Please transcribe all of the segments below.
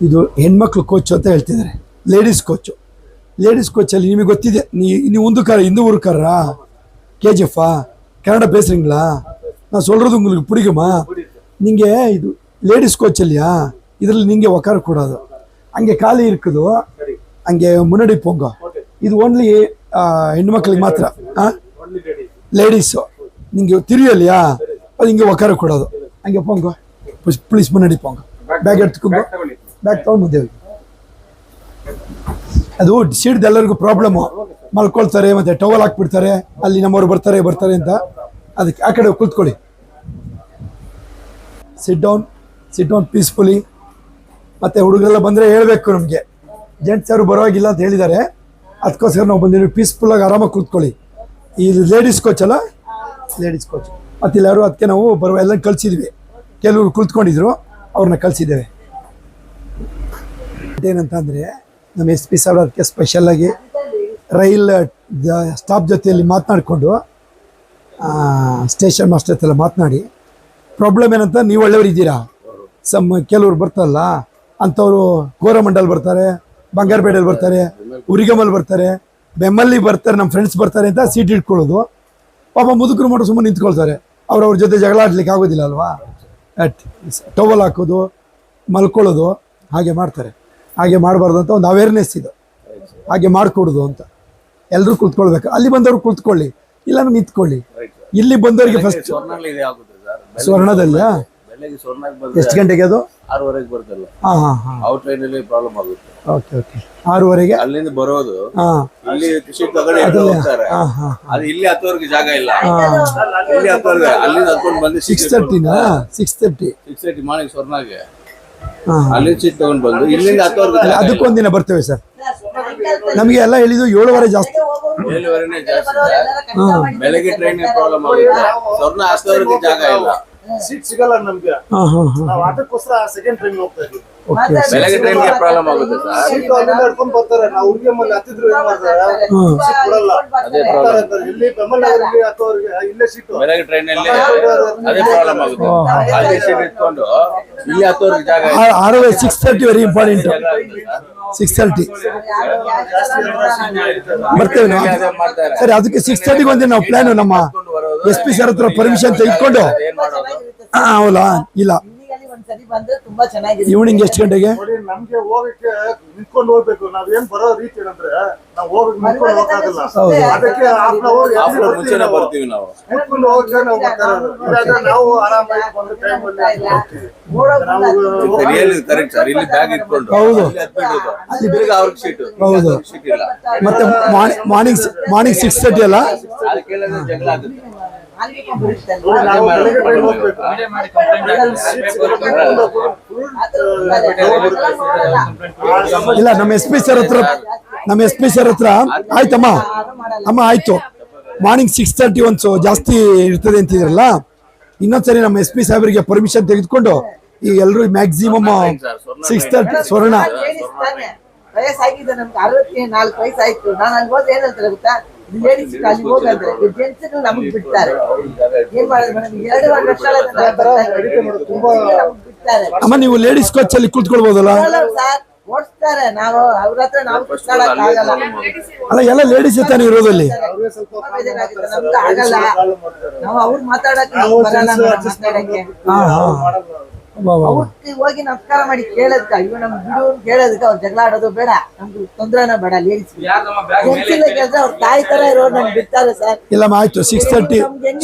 ಇದು ಹೆಣ್ಮಕ್ಳು ಕೋಚು ಅಂತ ಹೇಳ್ತಿದ್ದಾರೆ, ಲೇಡೀಸ್ ಕೋಚು. ಲೇಡೀಸ್ ಕೋಚಲ್ಲಿ ನಿಮಗೆ ಗೊತ್ತಿದೆ, ನೀವು இந்த ஊருக்காரரா கேஜிஎஃப்பா கன்னட பேசுகிறீங்களா? நான் சொல்கிறது உங்களுக்கு பிடிக்குமா? நீங்கள் இது லேடிஸ் கோச் இல்லையா, இதில் நீங்கள் உட்காரக்கூடாது, அங்கே காலி இருக்குது, அங்கே முன்னாடி போங்க. இது ஓன்லி ಹೆಣ್ಣು ಮಕ್ಕಳಿಗೆ ಮಾತ್ರ. ಲೇಡೀಸು நீங்கள் தெரியும் இல்லையா, அது இங்கே உட்காரக்கூடாது, அங்கே போங்க ப்ளீஸ், முன்னாடி போங்க, ಬ್ಯಾಗ್ ಎತ್ಕೊಂಡು ಬ್ಯಾಗ್ ತೊಗೊಂಡು ಮುಂದೆ ಹೋಗಿ. ಅದು ಸೀಟ್ದು ಎಲ್ಲರಿಗೂ ಪ್ರಾಬ್ಲಮ್ಮು, ಮಲ್ಕೊಳ್ತಾರೆ ಮತ್ತು ಟವಲ್ ಹಾಕ್ಬಿಡ್ತಾರೆ, ಅಲ್ಲಿ ನಮ್ಮವ್ರು ಬರ್ತಾರೆ ಅಂತ. ಅದಕ್ಕೆ ಆ ಕಡೆ ಕೂತ್ಕೊಳ್ಳಿ, ಸಿಟ್ ಡೌನ್ ಪೀಸ್ಫುಲಿ. ಮತ್ತು ಹುಡುಗರೆಲ್ಲ ಬಂದರೆ ಹೇಳಬೇಕು ನಮಗೆ, ಜೆಂಟ್ಸ್ ಯಾರು ಬರೋವಾಗಿಲ್ಲ ಅಂತ ಹೇಳಿದ್ದಾರೆ, ಅದಕ್ಕೋಸ್ಕರ ನಾವು ಬಂದಿದ್ದೀವಿ. ಪೀಸ್ಫುಲ್ಲಾಗಿ ಆರಾಮಾಗಿ ಕೂತ್ಕೊಳ್ಳಿ. ಇದು ಲೇಡೀಸ್ ಕೋಚ್ ಅಲ್ಲ, ಲೇಡೀಸ್ ಕೋಚ್. ಮತ್ತು ಇಲ್ಲಾರು ಅದಕ್ಕೆ ನಾವು ಎಲ್ಲ ಕಳಿಸಿದ್ವಿ, ಕೆಲವರು ಕುಳಿತುಕೊಂಡಿದ್ರು, ಅವ್ರನ್ನ ಕಳಿಸಿದ್ದೇವೆ. ಏನಂತ ಅಂದರೆ ನಮ್ಮ SP ಸಾರ್ ಅದಕ್ಕೆ ಸ್ಪೆಷಲಾಗಿ ರೈಲ್ ಸ್ಟಾಪ್ ಜೊತೆಯಲ್ಲಿ ಮಾತನಾಡಿಕೊಂಡು ಸ್ಟೇಷನ್ ಮಾಸ್ಟರ್ ಹತ್ರ ಮಾತನಾಡಿ, ಪ್ರಾಬ್ಲಮ್ ಏನಂತ, ನೀವು ಒಳ್ಳೆಯವರಿದ್ದೀರಾ, ಕೆಲವ್ರು ಬರ್ತಾರಲ್ಲ ಅಂಥವ್ರು ಕೋರಮಂಡಲ್ ಬರ್ತಾರೆ, ಬಂಗಾರಪೇಟೆಯಲ್ಲಿ ಬರ್ತಾರೆ, ಉರಿಗಮಲ್ಲಿ ಬರ್ತಾರೆ, ಬೆಮ್ಮಲ್ಲಿ ಬರ್ತಾರೆ, ನಮ್ಮ ಫ್ರೆಂಡ್ಸ್ ಬರ್ತಾರೆ ಅಂತ ಸೀಟ್ ಇಟ್ಕೊಳ್ಳೋದು. ಪಾಪ ಮುದುಕರು ಮಾಡೋ ಸುಮ್ಮನೆ ನಿಂತ್ಕೊಳ್ತಾರೆ, ಅವ್ರ ಜೊತೆ ಜಗಳ ಆಡ್ಲಿಕ್ಕೆ ಆಗೋದಿಲ್ಲ ಅಲ್ವಾ. ಟವಲ್ ಹಾಕೋದು, ಮಲ್ಕೊಳ್ಳೋದು, ಹಾಗೆ ಮಾಡ್ತಾರೆ. ಹಾಗೆ ಮಾಡಬಾರ್ದು ಅಂತ ಒಂದು ಅವೇರ್ನೆಸ್ ಇದು, ಹಾಗೆ ಮಾಡಿಕೊಡೋದು ಅಂತ. ಎಲ್ಲರೂ ಕುಳಿತುಕೊಳ್ಬೇಕು, ಅಲ್ಲಿ ಬಂದವರು ಕುಳಿತುಕೊಳ್ಳಿ, ಇಲ್ಲ ನಿಂತ್ಕೊಳ್ಳಿ. ಇಲ್ಲಿ ಬಂದವರಿಗೆ ಫಸ್ಟ್ ಸ್ವರ್ಣದಲ್ಲ, ಎಷ್ಟು ಗಂಟೆಗೆ ಅದು? 6:30 ಬರ್ತಲ್ಲ. ಔಟ್ ಲೈನ್ ಅಲ್ಲಿ ಪ್ರಾಬ್ಲಮ್ ಆಗುತ್ತೆ. ಓಕೆ ಓಕೆ, 6:30ಗೆ ಅಲ್ಲಿಂದ ಬರೋದು, ಇಲ್ಲಿ ಸೀಟ್ ತಗೊಂಡು ಹೋಗ್ತಾರೆ, ಅದು ಇಲ್ಲಿ ಹತ್ತೋರ್ಗೆ ಜಾಗ ಇಲ್ಲ, ಇಲ್ಲಿ ಹತ್ತೋರ್ಗೆ ಅಲ್ಲಿಂದ ಹತ್ಕೊಂಡು ಬಂದು 6:30 ಮಾರ್ನಿಂಗ್ ಸ್ವರ್ಣಾಗೆ ಅಲ್ಲಿ ಸೀಟ್ ತಗೊಂಡು ಬಂದು ಇಲ್ಲಿಂದ ಹತ್ತೋರ್ಗೆ. ಅದಕ್ಕೊಂದಿನ ಬರ್ತೇವೆ ಸರ್, ನಮಗೆ ಎಲ್ಲ ಹೇಳಿದ್ದು 7:15 ಜಾಸ್ತಿ, 7:15 ಜಾಸ್ತಿ. ಬೆಳಗ್ಗೆ ಟ್ರೈನ್ ಪ್ರಾಬ್ಲಮ್ ಆಗುತ್ತೆ, ಸ್ವರ್ಣ ಹತ್ತೋರ್ಗೆ ಜಾಗ ಇಲ್ಲ, ಸೀಟ್ ಸಿಗಲ್ಲ ನಮ್ಗೆ. ನಾವು ಅದಕ್ಕೋಸ್ಕರ ಸೆಕೆಂಡ್ ಟ್ರೈನ್ ಹೋಗ್ತಾ ಇದ್ದೀವಿ. ಬೆಳಗ್ಗೆ ಟ್ರೈನ್ ಗೆ ಪ್ರಾಬ್ಲಮ್ ಆಗುತ್ತೆ ಸರ್. ಸೀಟ್ ಅಲ್ಲಿಂದ ಹಿಡ್ಕೊಂಡು ಬರ್ತಾರೆ, ನಾವು ಹುಡುಗಿಯಮ್ಮಲ್ಲಿ ಹತ್ತಿದ್ರು ಏನ್ ಮಾಡ್ತಾರೆ, ಸೀಟ್ ಕೊಡಲ್ಲ. ಅದೇ ಪ್ರಾಬ್ಲಮ್ ಇಲ್ಲಿ ಬೆಮ್ಮಲ್ಲಿ ಹತ್ತೋರಿಗೆ ಇಲ್ಲೇ ಸೀಟ್. ಬೆಳಗ್ಗೆ ಟ್ರೈನ್ ಅಲ್ಲಿ ಅದೇ ಪ್ರಾಬ್ಲಮ್ ಆಗುತ್ತೆ, ಅಲ್ಲಿ ಸೀಟ್ ಇಟ್ಕೊಂಡು ಇಲ್ಲಿ ಹತ್ತೋರ್ಗೆ ಜಾಗ ಇಲ್ಲ. 6:30 ವೆರಿ ಇಂಪಾರ್ಟೆಂಟ್. 6:30 ಬರ್ತೇವೆ ನಾವು. ಸರಿ, ಅದಕ್ಕೆ 6:30 ಒಂದೇ ನಾವು ಪ್ಲಾನ್. ನಮ್ಮ SP ಸರ್ ಹತ್ರ ಪರ್ಮಿಷನ್ ತೆಗೆದುಕೊಂಡು, ಹೌದಾ? ಇಲ್ಲ, ಈವ್ನಿಂಗ್ ಎಷ್ಟು ಗಂಟೆಗೆ? ನಮ್ಗೆ ಹೋಗಕ್ಕೆ ನಿಂತ್ಕೊಂಡು ಹೋಗ್ಬೇಕು. ನಾವೇನ್ ಬರೋ ರೀತಿ ಏನಂದ್ರೆ, ನಾವು ಹೋಗಿ ನಿಂತ್ಕೊಂಡು ಹೋಗಕ್ಕಾಗಲ್ಲ, ಅದಕ್ಕೆ ಮುಂಚೆನೆ ಬರ್ತೀವಿ ನಾವು. ನಿಂತ್ಕೊಂಡು ಹೋಗಕ್ಕೆ ನಾವು ಬರ್ತಾ ಇರೋದು. ನಾವು ಆರಾಮಾಗಿ ಒಂದು ಟೈಮಲ್ಲಿ ಕರೆಕ್ಟ್ ಸರ್. ಇಲ್ಲಿ ಬ್ಯಾಗ್ ಇಟ್ಕೊಂಡು ಹೌದು, ಅಲ್ಲಿ ಬೇಗ ಅವ್ರಿಗೆ ಸೀಟ್, ಹೌದು. ಮತ್ತೆ ಮಾರ್ನಿಂಗ್ 6:30 ಅಲ್ಲ, ಜಗಳ ಆಗುತ್ತೆ. ಇಲ್ಲ, ನಮ್ಮ SP ಸರ್ ಹತ್ರ ಆಯ್ತಮ್ಮ, ಆಯ್ತು. ಮಾರ್ನಿಂಗ್ 6:30 ಒಂದು ಜಾಸ್ತಿ ಇರ್ತದೆ ಅಂತಿದ್ರಲ್ಲ, ಇನ್ನೊಂದ್ಸರಿ ನಮ್ಮ SP ಸಾಹೇಬರಿಗೆ ಪರ್ಮಿಷನ್ ತೆಗೆದುಕೊಂಡು ಈಗ ಎಲ್ಲರೂ ಮ್ಯಾಕ್ಸಿಮಮ್ 6:30 ಸ್ವರ್ಣ. ವಯಸ್ಸಾಗಿದೆ, ನಮ್ಗೆ 64 ವಯಸ್ಸಾಯ್ತು. ನಾನು ಅಲ್ಲಿ ಹೋದ್ರೆ ಏನಂತಾರೆ ಗೊತ್ತಾ, ಲೇಡೀಸ್ ಅಲ್ಲಿ ಹೋಗಂದ್ರೆ ಜೆಂಟ್ಸ್ ನಮ್ಗೆ ಬಿಡ್ತಾರೆ. ಏನ್ ಮಾಡೋದು ಮೇಡಮ್, 2 ವರ್ಷ ಬಿಡ್ತಾರೆ. ಅಮ್ಮ, ನೀವು ಲೇಡೀಸ್ ಕೋಚ್ ಅಲ್ಲಿ ಕೂತ್ಕೊಳ್ಬೋದಲ್ಲ ಸರ್, ಓಡಿಸ್ತಾರೆ. ನಾವು ಅವ್ರ ಹತ್ರ ನಾವು ಕೂತ್ಕೊಳ್ಳಕ್ ಆಗಲ್ಲ. ಅಲ್ಲ, ಎಲ್ಲ ಲೇಡೀಸ್ ತಾನೇ ಇರೋದಲ್ಲಿ. ನಮ್ಗೆ ಆಗಲ್ಲ, ನಾವು ಅವ್ರು ಮಾತಾಡಕ್ಕೆ ಮಾತಾಡಕ್ಕೆ ಹೋಗಿ ನಮಸ್ಕಾರ ಮಾಡಿ ಕೇಳೋದಕ್ಕ, ಇವ್ ನಮ್ ಬಿಡು ಕೇಳೋದಕ್ಕೆ ಅವ್ರು ಜಗಳ ಆಡೋದು ಬೇಡ, ನಮ್ಗೆ ತೊಂದ್ರೆನ ಬೇಡ. ಲೇಡೀಸ್ ಅವ್ರ ತಾಯಿ ತರ ಇರೋರು ನಮ್ಗೆ ಬಿಡ್ತಾರೆ ಸರ್. ಇಲ್ಲಮ್ಮ, ಆಯ್ತು. 6:30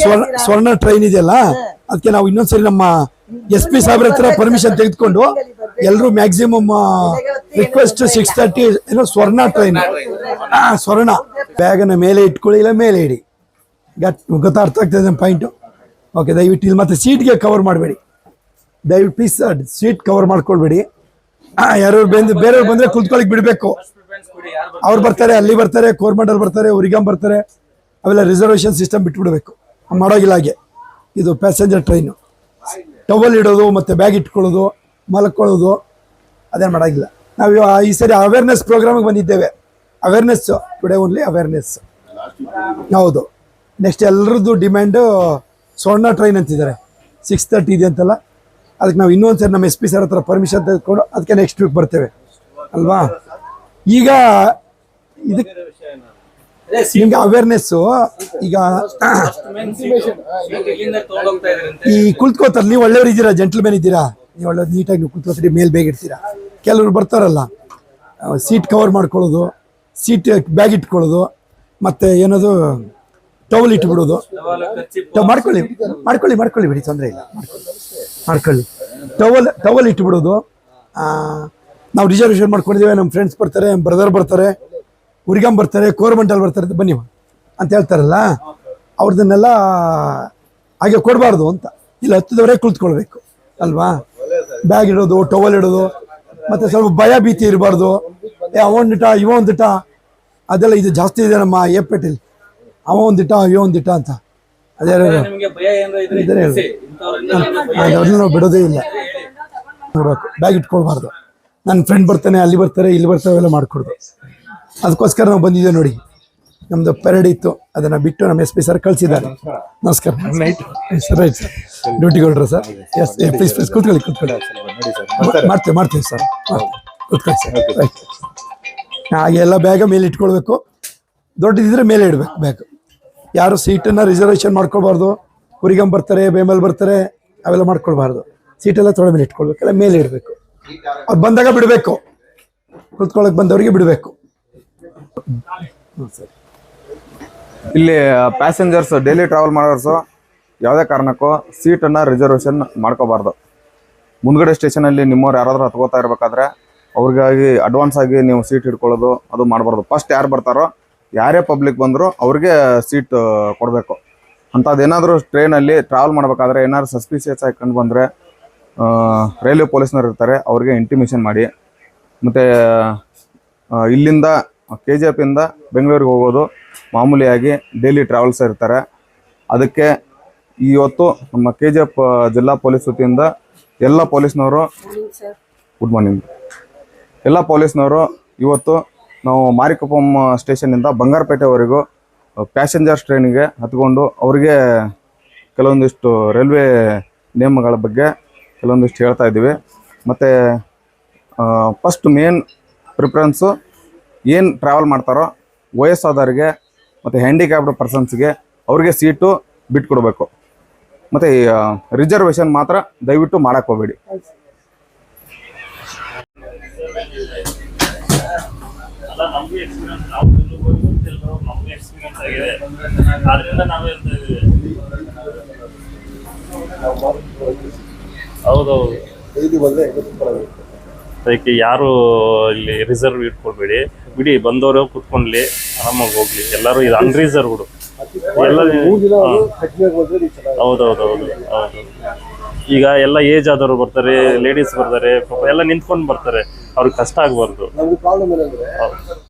ಸ್ವರ್ಣ ಟ್ರೈನ್ ಇದೆಯಲ್ಲ, ಅದಕ್ಕೆ ನಾವು ಇನ್ನೊಂದ್ಸರಿ ನಮ್ಮ SP ಸಾಹೇಬ್ರ ಹತ್ರ ಪರ್ಮಿಷನ್ ತೆಗೆದುಕೊಂಡು ಎಲ್ಲರೂ ಮ್ಯಾಕ್ಸಿಮಮ್ ರಿಕ್ವೆಸ್ಟ್ 6:30 ಏನೋ ಸ್ವರ್ಣ ಟ್ರೈನ್. ಸ್ವರ್ಣ ಬ್ಯಾಗನ್ನ ಮೇಲೆ ಇಟ್ಕೊಳ್ಳಿ, ಇಲ್ಲ ಮೇಲೆ ಇಡಿ. ಗೊತ್ತಾ, ಅರ್ಥ ಆಗ್ತದೆ ಪಾಯಿಂಟು? ಓಕೆ, ದಯವಿಟ್ಟು ಇಲ್ಲಿ ಮತ್ತೆ ಸೀಟ್ಗೆ ಕವರ್ ಮಾಡಬೇಡಿ, ದಯವಿಟ್ಟು ಪ್ಲೀಸ್ ಸೀಟ್ ಕವರ್ ಮಾಡ್ಕೊಳ್ಬೇಡಿ. ಯಾರು ಬೇರೆಯವ್ರು ಬಂದರೆ ಕುತ್ಕೊಳ್ಳಿಕ್ಕೆ ಬಿಡಬೇಕು. ಅವ್ರು ಬರ್ತಾರೆ, ಅಲ್ಲಿ ಬರ್ತಾರೆ, ಕೋರ್ಮಂಡಲ್ ಬರ್ತಾರೆ, ಉರಿಗಾಮ್ ಬರ್ತಾರೆ, ಅವೆಲ್ಲ ರಿಸರ್ವೇಷನ್ ಸಿಸ್ಟಮ್ ಬಿಟ್ಬಿಡ್ಬೇಕು. ಮಾಡೋಗಿಲ್ಲ ಹಾಗೆ. ಇದು ಪ್ಯಾಸೆಂಜರ್ ಟ್ರೈನು. ಟವಲ್ ಇಡೋದು ಮತ್ತು ಬ್ಯಾಗ್ ಇಟ್ಕೊಳ್ಳೋದು, ಮಲ್ಕೊಳ್ಳೋದು ಅದೇನು ಮಾಡೋಗಿಲ್ಲ. ನಾವು ಈ ಸರಿ ಅವೇರ್ನೆಸ್ ಪ್ರೋಗ್ರಾಮಿಗೆ ಬಂದಿದ್ದೇವೆ. Awareness today only awareness. ಹೌದು, ನೆಕ್ಸ್ಟ್ ಎಲ್ಲರದ್ದು ಡಿಮ್ಯಾಂಡು ಸ್ವರ್ಣ ಟ್ರೈನ್ ಅಂತಿದ್ದಾರೆ. 6:30 ಇದೆ ಅಂತಲ್ಲ, ಅದಕ್ಕೆ ನಾವು ಇನ್ನೊಂದ್ಸರಿ ನಮ್ಮ SP ಸರ್ ಹತ್ರ ಪರ್ಮಿಷನ್ ತೆಗೆದುಕೊಂಡು ಅದಕ್ಕೆ ನೆಕ್ಸ್ಟ್ ವೀಕ್ ಬರ್ತೇವೆ ಅಲ್ವಾ. ಈಗ ಇದಕ್ಕೆ ನಿಮ್ಗೆ ಅವೇರ್ನೆಸ್ಸು ಈಗ ಈ ಕುಳಿತುಕೋತಾರೆ. ನೀವು ಒಳ್ಳೆಯವ್ರು ಇದ್ದೀರಾ, ಜೆಂಟ್ಲ್ಮೆನ್ ಇದ್ದೀರಾ, ನೀವು ಒಳ್ಳೆ ನೀಟಾಗಿ ನೀವು ಕುತ್ಕೋತೀರಿ, ಮೇಲೆ ಬೇಗ ಇಡ್ತೀರಾ. ಕೆಲವರು ಬರ್ತಾರಲ್ಲ ಸೀಟ್ ಕವರ್ ಮಾಡ್ಕೊಳ್ಳೋದು, ಸೀಟ್ ಬ್ಯಾಗ್ ಇಟ್ಕೊಳ್ಳೋದು, ಮತ್ತೆ ಏನದು ಟವಲ್ ಇಟ್ಬಿಡೋದು. ಮಾಡ್ಕೊಳ್ಳಿ ಮಾಡ್ಕೊಳ್ಳಿ ಮಾಡ್ಕೊಳ್ಳಿ ಬಿಡಿ, ತೊಂದರೆ ಇಲ್ಲ, ಮಾಡ್ಕೊಳ್ಳಿ. ಟವಲ್ ಇಟ್ಬಿಡೋದು. ನಾವು ರಿಸರ್ವೇಷನ್ ಮಾಡ್ಕೊಂಡಿದ್ದೇವೆ, ನಮ್ಮ ಫ್ರೆಂಡ್ಸ್ ಬರ್ತಾರೆ, ನಮ್ಮ ಬ್ರದರ್ ಬರ್ತಾರೆ, ಹುರಿಗಂ ಬರ್ತಾರೆ, ಕೋರ್ಮಂಟಲ್ ಬರ್ತಾರೆ, ಬನ್ನಿ ಅಂತ ಹೇಳ್ತಾರಲ್ಲ, ಅವ್ರದನ್ನೆಲ್ಲ ಹಾಗೆ ಕೊಡಬಾರ್ದು ಅಂತ. ಇಲ್ಲಿ ಹತ್ತದವರೇ ಕುಳಿತುಕೊಳ್ಬೇಕು ಅಲ್ವಾ. ಬ್ಯಾಗ್ ಇಡೋದು, ಟವಲ್ ಇಡೋದು, ಮತ್ತೆ ಸ್ವಲ್ಪ ಭಯ ಭೀತಿ ಇರಬಾರ್ದು. ಅವೊಂದಿಟ ಇವೊಂದಿಟ ಅದೆಲ್ಲ ಇದು ಜಾಸ್ತಿ ಇದೆ ನಮ್ಮ ಏಪೇಟೆಲಿ. ಅವೊಂದಿಟ ಇವೊಂದಿಟ ಅಂತ ಅದೇ ಅವ್ರನ್ನ ನಾವು ಬಿಡೋದೇ ಇಲ್ಲ. ನೋಡ್ಬೇಕು, ಬ್ಯಾಗ್ ಇಟ್ಕೊಳ್ಬಾರ್ದು. ನನ್ನ ಫ್ರೆಂಡ್ ಬರ್ತಾನೆ, ಅಲ್ಲಿ ಬರ್ತಾರೆ, ಇಲ್ಲಿ ಬರ್ತಾರೆ, ಅವೆಲ್ಲ ಮಾಡ್ಕೊಡ್ದು. ಅದಕ್ಕೋಸ್ಕರ ನಾವು ಬಂದಿದ್ದೇವೆ ನೋಡಿ. ನಮ್ದು ಪೆರೇಡ್ ಇತ್ತು, ಅದನ್ನ ಬಿಟ್ಟು ನಮ್ಮ SP ಸರ್ ಕಳಿಸಿದ್ದಾರೆ. ನಮಸ್ಕಾರ. ರೈಟ್ ಸರ್, ಡ್ಯೂಟಿಗೆ ಹೊರಡ್ರ ಸರ್? ಎಸ್, ಪ್ಲೀಸ್ ಕೂತ್ಕೊಳ್ಳಿ ಮಾಡ್ತೇವೆ ಸರ್, ಕೂತ್ಕೊಳ್ಳಿ ಸರ್. ರೈಟ್, ಹಾಗೆ ಎಲ್ಲ ಬ್ಯಾಗ ಮೇಲೆ ಇಟ್ಕೊಳ್ಬೇಕು. ದೊಡ್ಡದಿದ್ರೆ ಮೇಲೆ ಇಡಬೇಕು ಬ್ಯಾಗ್. ಯಾರು ಸೀಟನ್ನು ರಿಸರ್ವೇಷನ್ ಮಾಡ್ಕೊಳ್ಬಾರ್ದು. ಹುರಿಗಂ ಬರ್ತಾರೆ, ಬೇಮಲ್ ಬರ್ತಾರೆ, ಅವೆಲ್ಲ ಮಾಡ್ಕೊಳ್ಬಾರ್ದು. ಸೀಟೆಲ್ಲ ತೊಡೆ ಮೇಲೆ ಇಟ್ಕೊಳ್ಬೇಕು, ಎಲ್ಲ ಮೇಲೆ ಇಡಬೇಕು. ಅವ್ರು ಬಂದಾಗ ಬಿಡಬೇಕು, ಕುತ್ಕೊಳ್ಳೋಕೆ ಬಂದವರಿಗೆ ಬಿಡಬೇಕು. ಇಲ್ಲಿ ಪ್ಯಾಸೆಂಜರ್ಸ್ ಡೈಲಿ ಟ್ರಾವೆಲ್ ಮಾಡೋರ್ಸು ಯಾವುದೇ ಕಾರಣಕ್ಕೂ ಸೀಟನ್ನು ರಿಸರ್ವೇಷನ್ ಮಾಡ್ಕೋಬಾರ್ದು. ಮುಂದ್ಗಡೆ ಸ್ಟೇಷನಲ್ಲಿ ನಿಮ್ಮವ್ರು ಯಾರಾದರೂ ಹತ್ಕೋತಾ ಇರಬೇಕಾದ್ರೆ ಅವ್ರಿಗಾಗಿ ಅಡ್ವಾನ್ಸ್ ಆಗಿ ನೀವು ಸೀಟ್ ಹಿಡ್ಕೊಳ್ಳೋದು ಅದು ಮಾಡಬಾರ್ದು. ಫಸ್ಟ್ ಯಾರು ಬರ್ತಾರೋ, ಯಾರೇ ಪಬ್ಲಿಕ್ ಬಂದರೂ ಅವ್ರಿಗೆ ಸೀಟ್ ಕೊಡಬೇಕು. ಅಂಥದ್ದೇನಾದರೂ ಟ್ರೈನಲ್ಲಿ ಟ್ರಾವೆಲ್ ಮಾಡಬೇಕಾದ್ರೆ ಏನಾದ್ರು ಸಸ್ಪಿಷಿಯಸ್ ಆಗಿ ಕಂಡು ಬಂದರೆ ರೈಲ್ವೆ ಪೊಲೀಸ್ನವ್ರು ಇರ್ತಾರೆ, ಅವ್ರಿಗೆ ಇಂಟಿಮೇಷನ್ ಮಾಡಿ. ಮತ್ತು ಇಲ್ಲಿಂದ KGF ಇಂದ ಬೆಂಗಳೂರಿಗೆ ಹೋಗೋದು ಮಾಮೂಲಿಯಾಗಿ ಡೈಲಿ ಟ್ರಾವೆಲ್ಸ್ ಇರ್ತಾರೆ. ಅದಕ್ಕೆ ಇವತ್ತು ನಮ್ಮ KGF ಜಿಲ್ಲಾ ಪೊಲೀಸ್ ವತಿಯಿಂದ ಎಲ್ಲ ಪೊಲೀಸ್ನವರು, ಗುಡ್ ಮಾರ್ನಿಂಗ್, ಎಲ್ಲ ಪೊಲೀಸ್ನವರು ಇವತ್ತು ನಾವು ಮಾರಿಕೊಪ್ಪಂ ಸ್ಟೇಷನಿಂದ ಬಂಗಾರಪೇಟೆವರೆಗೂ ಪ್ಯಾಸೆಂಜರ್ಸ್ ಟ್ರೈನಿಗೆ ಹತ್ಕೊಂಡು ಅವ್ರಿಗೆ ಕೆಲವೊಂದಿಷ್ಟು ರೈಲ್ವೆ ನಿಯಮಗಳ ಬಗ್ಗೆ ಕೆಲವೊಂದಿಷ್ಟು ಹೇಳ್ತಾ ಇದ್ದೀವಿ. ಮತ್ತು ಫಸ್ಟ್ ಮೇನ್ ಪ್ರಿಫರೆನ್ಸು ಏನು ಟ್ರಾವೆಲ್ ಮಾಡ್ತಾರೋ ವಯಸ್ಸಾದವರಿಗೆ ಮತ್ತು ಹ್ಯಾಂಡಿಕ್ಯಾಪ್ಡ್ ಪರ್ಸನ್ಸ್ಗೆ ಅವ್ರಿಗೆ ಸೀಟು ಬಿಟ್ಕೊಡ್ಬೇಕು. ಮತ್ತು ರಿಸರ್ವೇಷನ್ ಮಾತ್ರ ದಯವಿಟ್ಟು ಮಾಡಕ್ಕೆ ಹೋಗಬೇಡಿ. ಹೌದೌದು, ಅದಕ್ಕೆ ಯಾರು ಇಲ್ಲಿ ರಿಸರ್ವ್ ಇಟ್ಕೊಳ್ಬೇಡಿ, ಬಿಡಿ, ಬಂದವರು ಕುತ್ಕೊಂಡ್ಲಿ, ಆರಾಮಾಗಿ ಹೋಗ್ಲಿ. ಎಲ್ಲರೂ ಇದು ಅನ್ರಿಸರ್ವ್ಡು ಎಲ್ಲ. ಹೌದೌದು. ಈಗ ಎಲ್ಲ ಏಜ್ ಆದವರು ಬರ್ತಾರೆ, ಲೇಡೀಸ್ ಬರ್ತಾರೆ, ಪಾಪ ಎಲ್ಲ ನಿಂತ್ಕೊಂಡು ಬರ್ತಾರೆ, ಅವ್ರಿಗೆ ಕಷ್ಟ ಆಗ್ಬಾರ್ದು.